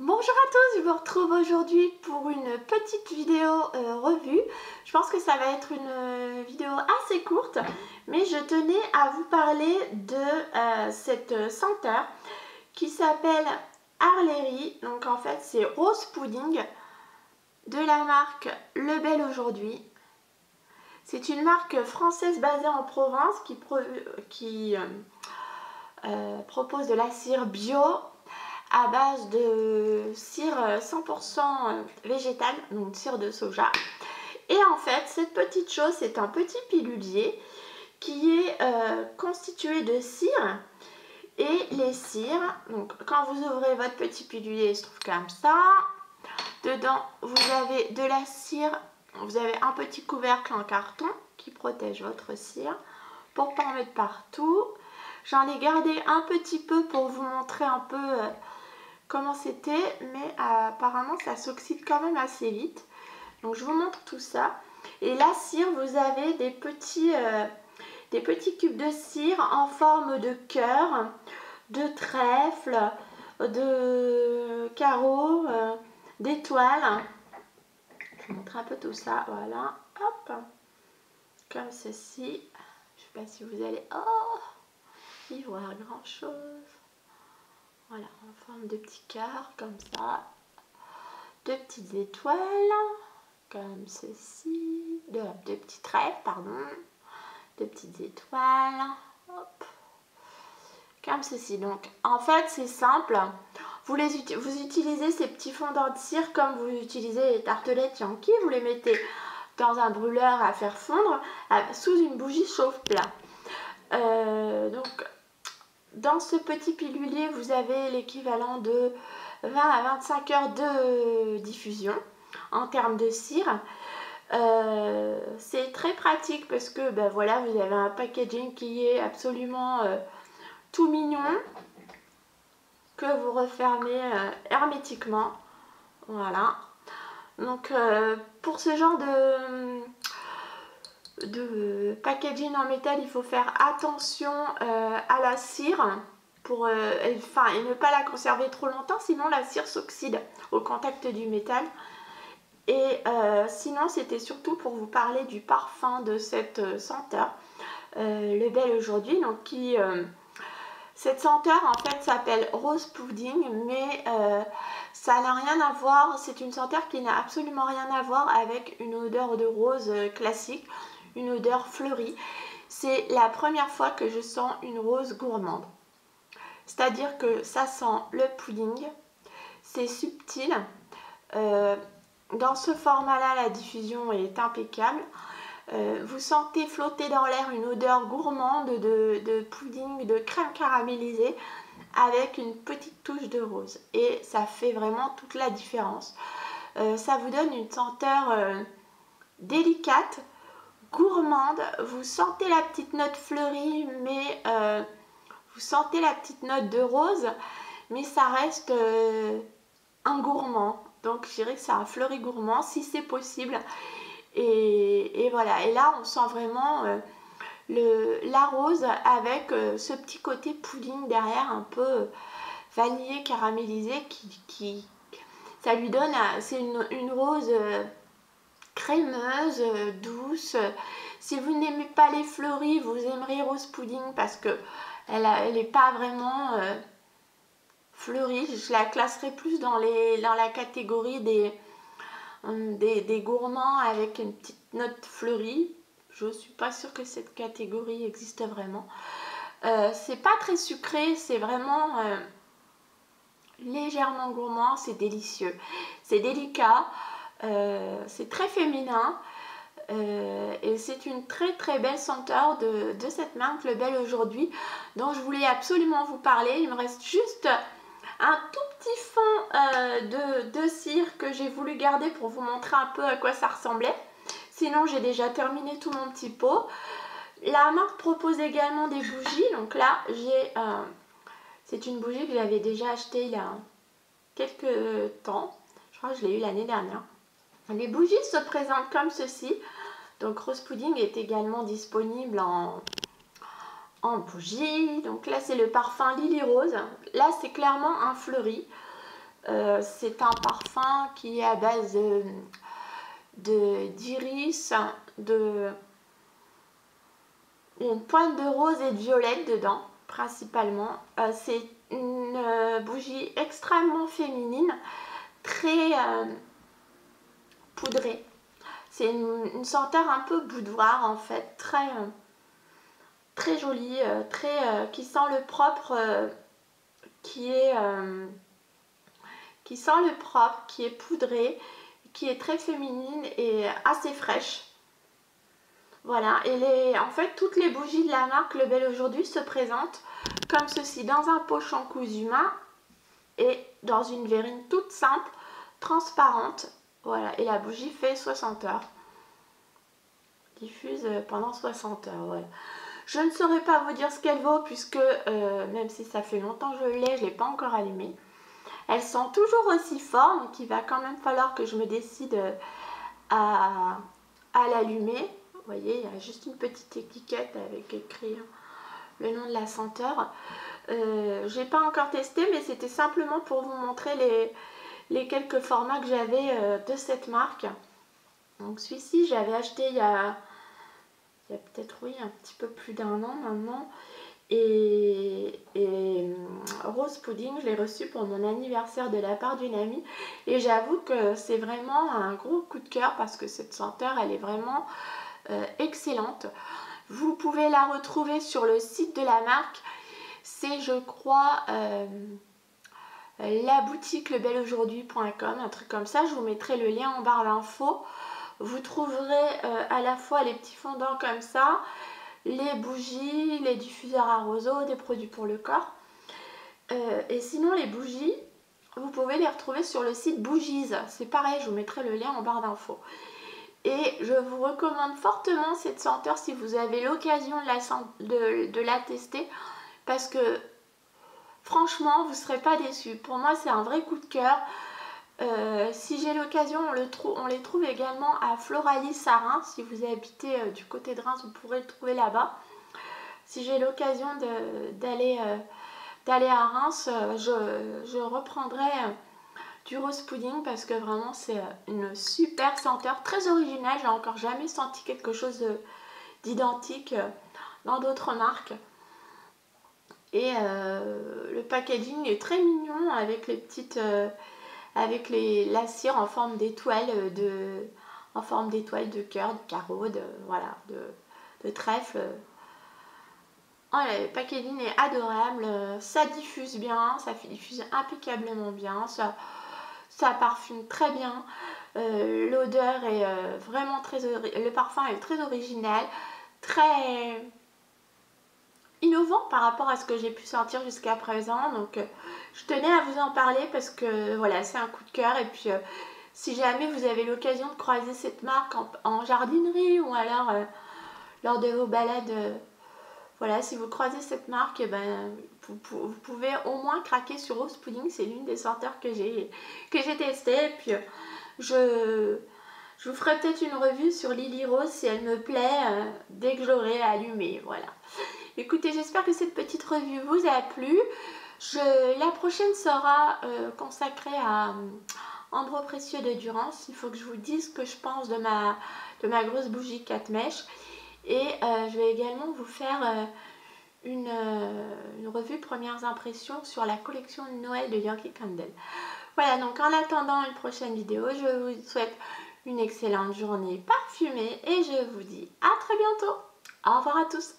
Bonjour à tous, je vous retrouve aujourd'hui pour une petite vidéo revue. Je pense que ça va être une vidéo assez courte, mais je tenais à vous parler de cette senteur qui s'appelle Arlery. Donc en fait c'est Rose Pudding de la marque Le Bel Aujourd'hui. C'est une marque française basée en Provence qui propose de la cire bio à base de cire 100% végétale, donc cire de soja. Et en fait, cette petite chose, c'est un petit pilulier qui est constitué de cire. Et les cires, donc quand vous ouvrez votre petit pilulier, il se trouve comme ça. Dedans, vous avez de la cire, vous avez un petit couvercle en carton qui protège votre cire pour ne pas en mettre partout. J'en ai gardé un petit peu pour vous montrer un peu comment c'était, mais apparemment ça s'oxyde quand même assez vite. Donc je vous montre tout ça. Et la cire, vous avez des petits cubes de cire en forme de cœur, de trèfle, de carreaux, d'étoiles. Je vous montre un peu tout ça, voilà, hop, comme ceci. Je sais pas si vous allez y voir grand chose. Voilà, en forme de petits cœurs, comme ça. Deux petites étoiles, comme ceci. Deux petits trèfles, pardon. Deux petites étoiles. Hop. Comme ceci. Donc, en fait, c'est simple. Vous utilisez ces petits fondants de cire comme vous utilisez les tartelettes Yankee. Vous les mettez dans un brûleur à faire fondre sous une bougie chauffe-plat. Donc, dans ce petit pilulier, vous avez l'équivalent de 20 à 25 heures de diffusion en termes de cire. C'est très pratique parce que ben voilà, vous avez un packaging qui est absolument tout mignon, que vous refermez hermétiquement. Voilà. Donc pour ce genre de packaging en métal, il faut faire attention à la cire pour et ne pas la conserver trop longtemps, sinon la cire s'oxyde au contact du métal. Et sinon, c'était surtout pour vous parler du parfum de cette senteur, Le Bel Aujourd'hui. Donc cette senteur en fait s'appelle Rose Pudding, mais ça n'a rien à voir, c'est une senteur qui n'a absolument rien à voir avec une odeur de rose classique, une odeur fleurie. C'est la première fois que je sens une rose gourmande. C'est-à-dire que ça sent le pudding, c'est subtil. Dans ce format-là, la diffusion est impeccable. Vous sentez flotter dans l'air une odeur gourmande de pudding, de crème caramélisée avec une petite touche de rose. Et ça fait vraiment toute la différence. Ça vous donne une senteur délicate, gourmande. Vous sentez la petite note fleurie, mais vous sentez la petite note de rose, mais ça reste un gourmand. Donc je dirais que c'est un fleuri gourmand si c'est possible. Et voilà, et là on sent vraiment la rose avec ce petit côté pudding derrière, un peu vanillé caramélisé qui ça lui donne, c'est une rose crémeuse, douce. Si vous n'aimez pas les fleuris, vous aimerez Rose Pudding parce que elle n'est pas vraiment fleurie. Je la classerai plus dans la catégorie des gourmands avec une petite note fleurie. Je suis pas sûre que cette catégorie existe vraiment. C'est pas très sucré, c'est vraiment légèrement gourmand, c'est délicieux. C'est délicat, c'est très féminin. Et c'est une très très belle senteur de cette marque Le Bel Aujourd'hui dont je voulais absolument vous parler. Il me reste juste un tout petit fond de cire que j'ai voulu garder pour vous montrer un peu à quoi ça ressemblait. Sinon j'ai déjà terminé tout mon petit pot. La marque propose également des bougies. Donc là c'est une bougie que j'avais déjà achetée il y a quelques temps. Je crois que je l'ai eu l'année dernière. Les bougies se présentent comme ceci. Donc Rose Pudding est également disponible en bougie. Donc là c'est le parfum Lily Rose. Là c'est clairement un fleuri. C'est un parfum qui est à base d'iris, une pointe de rose et de violette dedans, principalement. C'est une bougie extrêmement féminine, très poudrée. C'est une senteur un peu boudoir en fait, très jolie, qui sent le propre, qui est poudré, qui est très féminine et assez fraîche. Voilà, et en fait toutes les bougies de la marque Le Bel Aujourd'hui se présentent comme ceci, dans un pochon cousu main et dans une verrine toute simple, transparente. Voilà, et la bougie fait 60 heures. Diffuse pendant 60 heures, voilà. Je ne saurais pas vous dire ce qu'elle vaut puisque même si ça fait longtemps que je l'ai, je ne l'ai pas encore allumée. Elle sent toujours aussi fort, donc il va quand même falloir que je me décide à l'allumer. Vous voyez, il y a juste une petite étiquette avec écrit le nom de la senteur. J'ai pas encore testé, mais c'était simplement pour vous montrer les quelques formats que j'avais de cette marque. Donc celui-ci, j'avais acheté il y a peut-être, oui, un petit peu plus d'un an maintenant. Et Rose Pudding, je l'ai reçu pour mon anniversaire de la part d'une amie. Et j'avoue que c'est vraiment un gros coup de cœur parce que cette senteur, elle est vraiment excellente. Vous pouvez la retrouver sur le site de la marque. C'est, je crois, la boutique lebelaujourd'hui.com, un truc comme ça. Je vous mettrai le lien en barre d'infos. Vous trouverez à la fois les petits fondants comme ça, les bougies, les diffuseurs à roseau, des produits pour le corps. Et sinon les bougies, vous pouvez les retrouver sur le site Bougies. C'est pareil, je vous mettrai le lien en barre d'infos. Et je vous recommande fortement cette senteur si vous avez l'occasion de la tester. Parce que franchement, vous ne serez pas déçus. Pour moi, c'est un vrai coup de cœur. Si j'ai l'occasion, on les trouve également à Floralis à Reims. Si vous habitez du côté de Reims, vous pourrez le trouver là-bas. Si j'ai l'occasion d'aller à Reims, je reprendrai du Rose Pudding parce que vraiment c'est une super senteur, très originale. J'ai encore jamais senti quelque chose d'identique dans d'autres marques. Et le packaging est très mignon avec les petites... avec la cire en forme d'étoile, de cœur, de carreau, voilà, de trèfle. Voilà, le packaging est adorable, ça diffuse bien, ça diffuse impeccablement bien, ça parfume très bien. L'odeur est vraiment le parfum est très original, très innovant par rapport à ce que j'ai pu sentir jusqu'à présent. Donc je tenais à vous en parler parce que voilà, c'est un coup de cœur. Et puis si jamais vous avez l'occasion de croiser cette marque en jardinerie ou alors lors de vos balades, voilà, si vous croisez cette marque, et ben, vous pouvez au moins craquer sur Rose Pudding. C'est l'une des senteurs que j'ai testées. Et puis je vous ferai peut-être une revue sur Lily Rose si elle me plaît dès que je l'aurai allumée. Voilà. Écoutez, j'espère que cette petite revue vous a plu. La prochaine sera consacrée à Ambre Précieux de Durance. Il faut que je vous dise ce que je pense de ma grosse bougie 4 mèches. Et je vais également vous faire une revue premières impressions sur la collection de Noël de Yankee Candle. Voilà, donc en attendant une prochaine vidéo, je vous souhaite une excellente journée parfumée et je vous dis à très bientôt. Au revoir à tous.